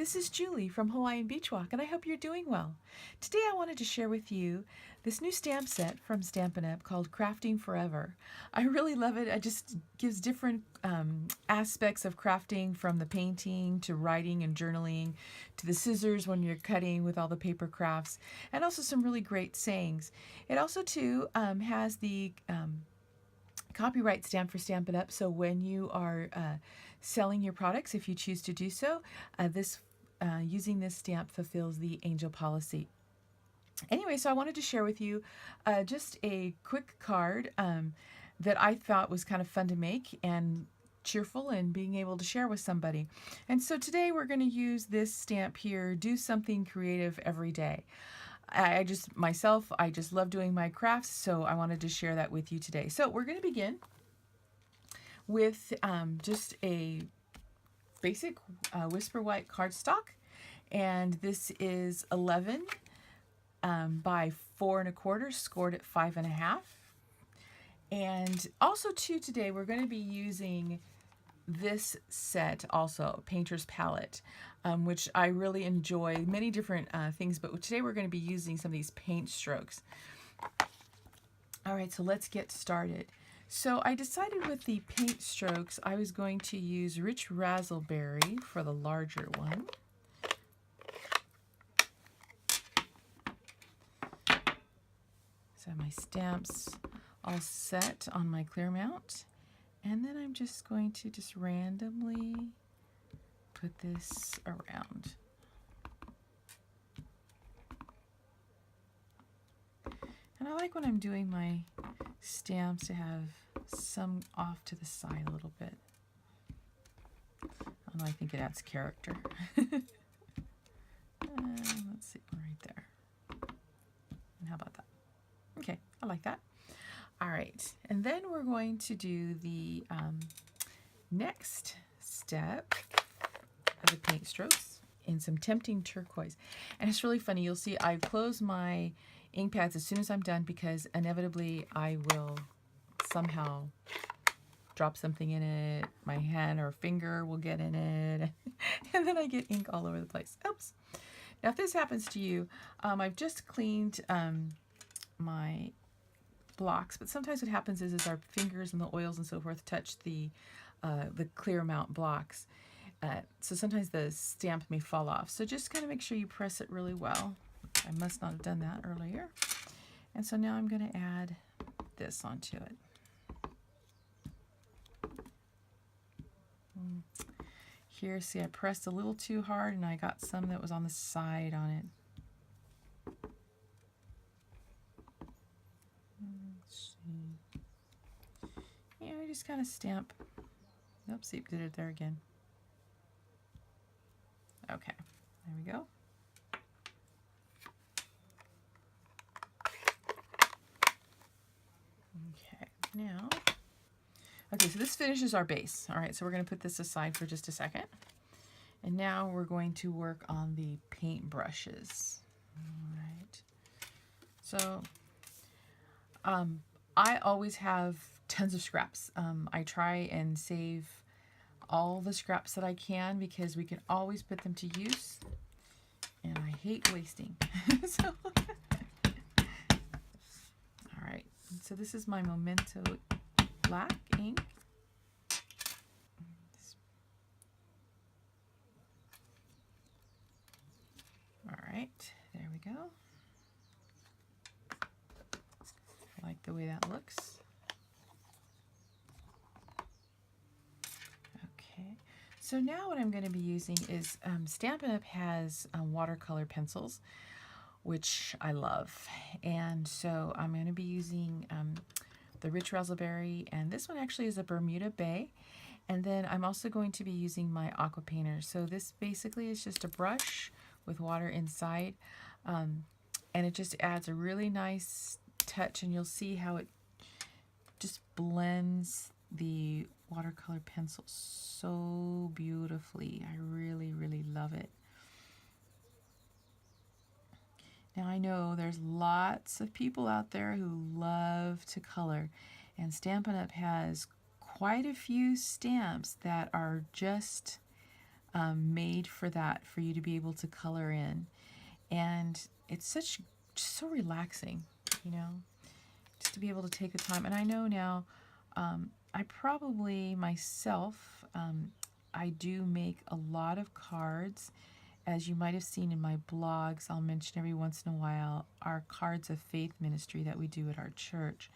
this is Julie from Hawaiian Beach Walk, and I hope you're doing well. Today I wanted to share with you this new stamp set from Stampin' Up! Called Crafting Forever. I really love it. It just gives different aspects of crafting, from the painting to writing and journaling to the scissors when you're cutting with all the paper crafts, and also some really great sayings. It also too has the copyright stamp for Stampin' Up! So when you are selling your products, if you choose to do so, using this stamp fulfills the angel policy. Anyway, so I wanted to share with you just a quick card that I thought was kind of fun to make and cheerful and being able to share with somebody. And so today we're going to use this stamp here, Do Something Creative Every Day. I just love doing my crafts, so I wanted to share that with you today. So we're going to begin with just a basic Whisper White cardstock, and this is 11 by 4 1/4, scored at 5 1/2. And also too, today we're going to be using this set also, Painter's Palette, which I really enjoy, many different things, but today we're going to be using some of these paint strokes. All right, so let's get started. So I decided with the paint strokes I was going to use Rich Razzleberry for the larger one. So I have my stamps all set on my clear mount. And then I'm just going to randomly put this around. And I like when I'm doing my stamps to have some off to the side a little bit. I don't know, I think it adds character. Let's see, right there. And how about that? Okay, I like that. All right, and then we're going to do the next step of the paint strokes in some tempting turquoise. And it's really funny, you'll see I close my ink pads as soon as I'm done, because inevitably I will somehow drop something in it, my hand or finger will get in it, and then I get ink all over the place. Oops. Now if this happens to you, I've just cleaned my blocks, but sometimes what happens is our fingers and the oils and so forth touch the clear mount blocks. So sometimes the stamp may fall off. So just kind of make sure you press it really well. I must not have done that earlier. And so now I'm going to add this onto it. Here, see, I pressed a little too hard and I got some that was on the side on it. Let's see. Yeah, I just kind of stamp. Oopsie, did it there again. Okay, there we go. Okay, now, okay, so this finishes our base. All right, so we're going to put this aside for just a second. And now we're going to work on the paint brushes. All right. So, I always have tons of scraps. I try and save all the scraps that I can, because we can always put them to use. And I hate wasting. So, all right. So this is my Memento black ink. All right, there we go. I like the way that looks. Okay, so now what I'm going to be using is Stampin' Up! Has watercolor pencils, which I love. And so I'm going to be using the Rich Razzleberry, and this one actually is a Bermuda Bay. And then I'm also going to be using my aqua painter. So this basically is just a brush with water inside, and it just adds a really nice touch, and you'll see how it just blends the watercolor pencil so beautifully. I really, really love it. Now I know there's lots of people out there who love to color, and Stampin' Up! Has quite a few stamps that are just made for that, for you to be able to color in. And it's so relaxing, you know, just to be able to take the time. And I know now, I probably myself, I do make a lot of cards. As you might have seen in my blogs, I'll mention every once in a while our Cards of Faith ministry that we do at our church.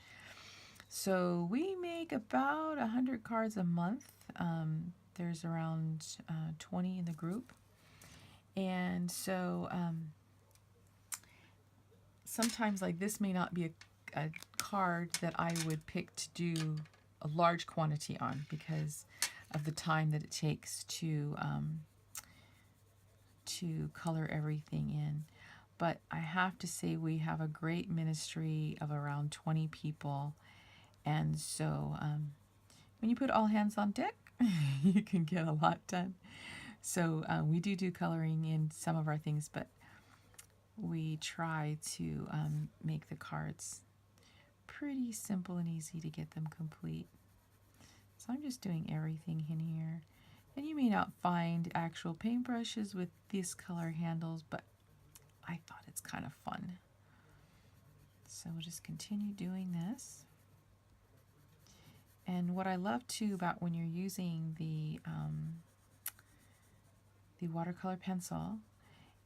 So we make about 100 cards a month. There's around 20 in the group. And so sometimes, like, this may not be a card that I would pick to do a large quantity on because of the time that it takes to color everything in. But I have to say we have a great ministry of around 20 people. And so when you put all hands on deck, you can get a lot done. So we do coloring in some of our things, but we try to make the cards pretty simple and easy to get them complete. So I'm just doing everything in here. And you may not find actual paintbrushes with these color handles, but I thought it's kind of fun. So we'll just continue doing this. And what I love too about when you're using the watercolor pencil,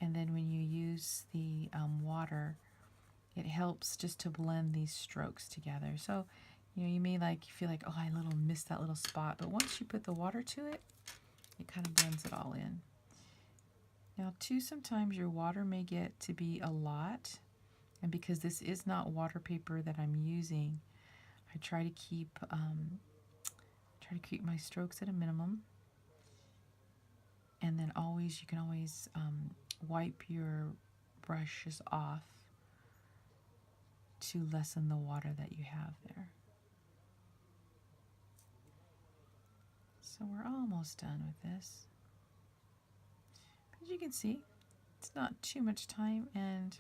and then when you use the water, it helps just to blend these strokes together. So, you know, you may feel like, oh, I missed that little spot, but once you put the water to it, it kind of blends it all in. Now, too, sometimes your water may get to be a lot, and because this is not water paper that I'm using, I try to keep my strokes at a minimum. And then you can always wipe your brushes off to lessen the water that you have there. So we're almost done with this. As you can see, it's not too much time, and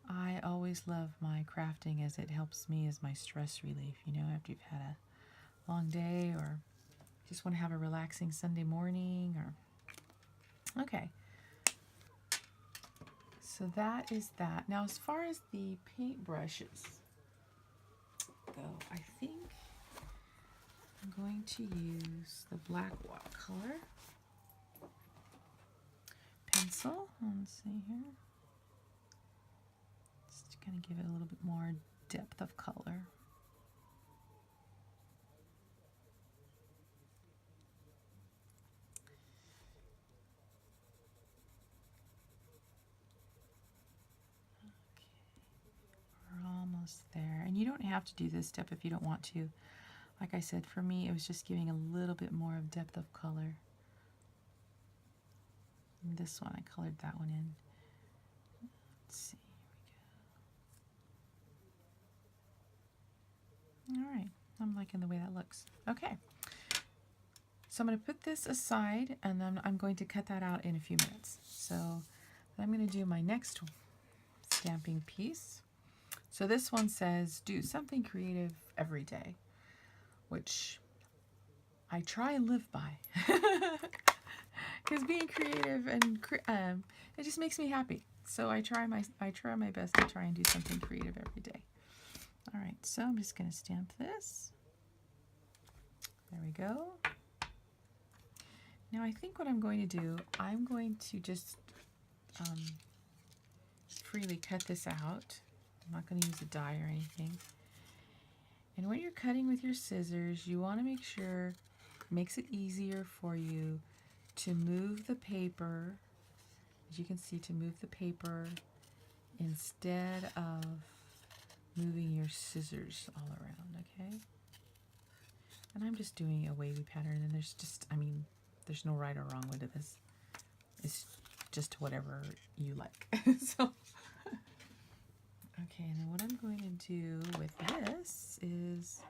I always love my crafting as it helps me as my stress relief, you know, after you've had a long day or just want to have a relaxing Sunday morning or... Okay. So that is that. Now, as far as the paintbrushes go, I think I'm going to use the black watercolor pencil. Let's see here. Just going to give it a little bit more depth of color. There, and you don't have to do this step if you don't want to. Like I said, for me it was just giving a little bit more of depth of color. And this one, I colored that one in. Let's see, here we go. Alright, I'm liking the way that looks. Okay, so I'm going to put this aside, and then I'm going to cut that out in a few minutes. So I'm going to do my next stamping piece. So this one says, do something creative every day, which I try and live by. Because being creative and it just makes me happy. So I try my best to try and do something creative every day. All right, so I'm just going to stamp this. There we go. Now I think what I'm going to do, I'm going to just freely cut this out. I'm not going to use a die or anything. And when you're cutting with your scissors, you want to make sure it makes it easier for you to move the paper, as you can see, to move the paper instead of moving your scissors all around, okay? And I'm just doing a wavy pattern, and there's no right or wrong way to this. It's just whatever you like. So. Okay, and then what I'm going to do with this is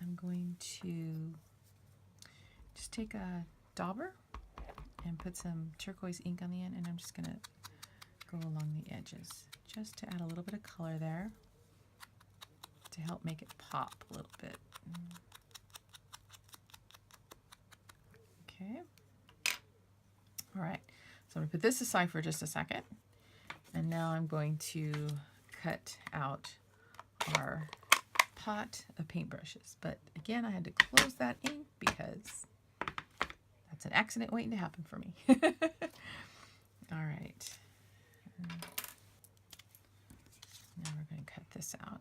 I'm going to just take a dauber and put some turquoise ink on the end, and I'm just going to go along the edges just to add a little bit of color there to help make it pop a little bit. Okay. All right. So I'm going to put this aside for just a second. And now I'm going to cut out our pot of paintbrushes. But again, I had to close that ink because that's an accident waiting to happen for me. All right. Now we're going to cut this out.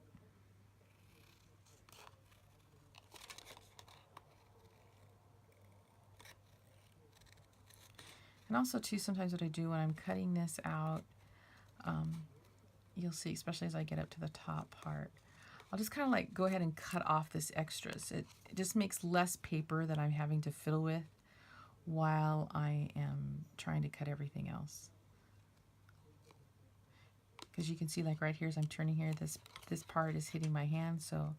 And also too, sometimes what I do when I'm cutting this out, you'll see, especially as I get up to the top part, I'll just kind of like go ahead and cut off this extras. It just makes less paper that I'm having to fiddle with while I am trying to cut everything else. Because you can see, like right here as I'm turning here, this part is hitting my hand, so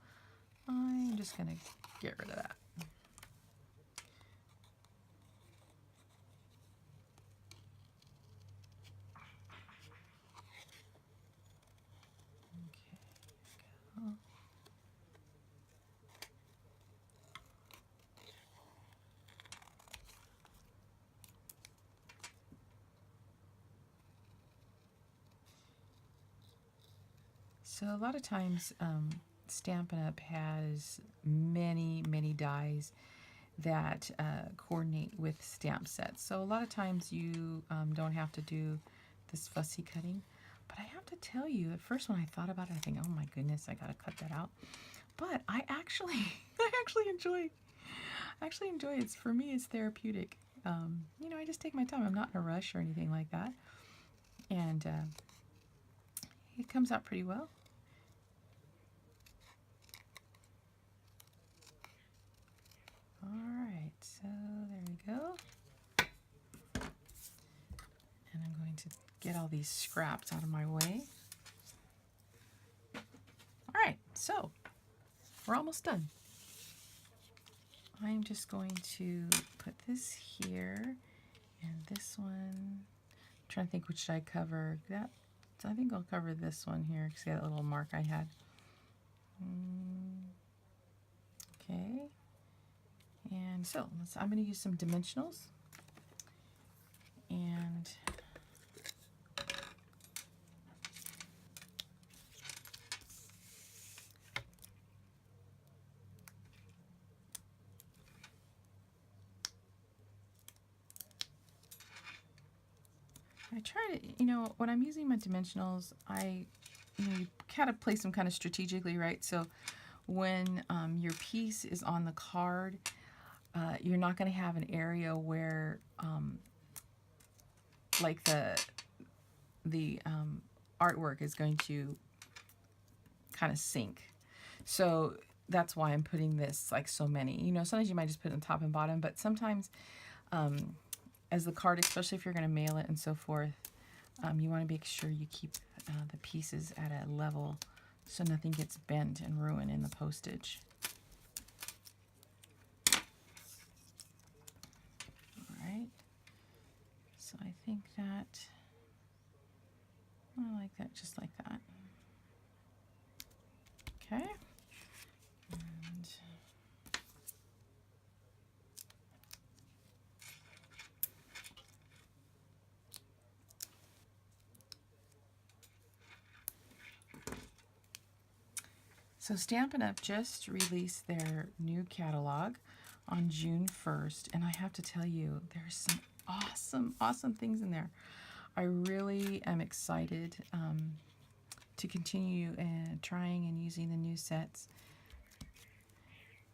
I'm just going to get rid of that. So a lot of times Stampin' Up! Has many dies that coordinate with stamp sets. So a lot of times you don't have to do this fussy cutting. But I have to tell you, at first when I thought about it, I think, oh my goodness, I gotta cut that out. But I actually enjoy it. For me, it's therapeutic. You know, I just take my time. I'm not in a rush or anything like that. And it comes out pretty well. Alright, so there we go. And I'm going to get all these scraps out of my way. Alright, so we're almost done. I'm just going to put this here and this one. I'm trying to think which should I cover. That, I think I'll cover this one here. See that little mark I had. Okay. And so I'm going to use some dimensionals. And I try to, you know, when I'm using my dimensionals, you kind of place them kind of strategically, right? So when your piece is on the card, you're not going to have an area where like the artwork is going to kind of sink. So that's why I'm putting this like so many. You know, sometimes you might just put it on top and bottom, but sometimes as the card, especially if you're going to mail it and so forth, you want to make sure you keep the pieces at a level so nothing gets bent and ruined in the postage. Alright, so I think that, I like that just like that. Okay, and so Stampin' Up! Just released their new catalog on June 1st, and I have to tell you, there's some awesome things in there. I really am excited to continue trying and using the new sets.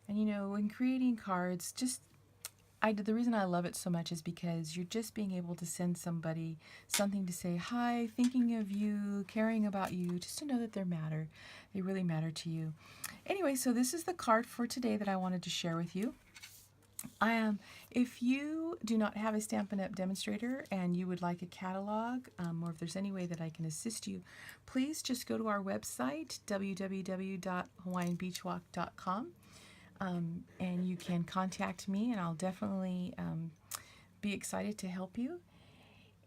And you know, when creating cards, the reason I love it so much is because you're just being able to send somebody something to say, hi, thinking of you, caring about you, just to know that they really matter to you. Anyway, so this is the card for today that I wanted to share with you. If you do not have a Stampin' Up! Demonstrator and you would like a catalog, or if there's any way that I can assist you, please just go to our website, www.HawaiianBeachWalk.com. And you can contact me, and I'll definitely be excited to help you.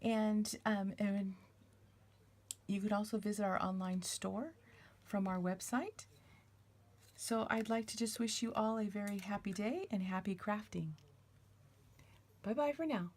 And you could also visit our online store from our website. So I'd like to just wish you all a very happy day and happy crafting. Bye-bye for now.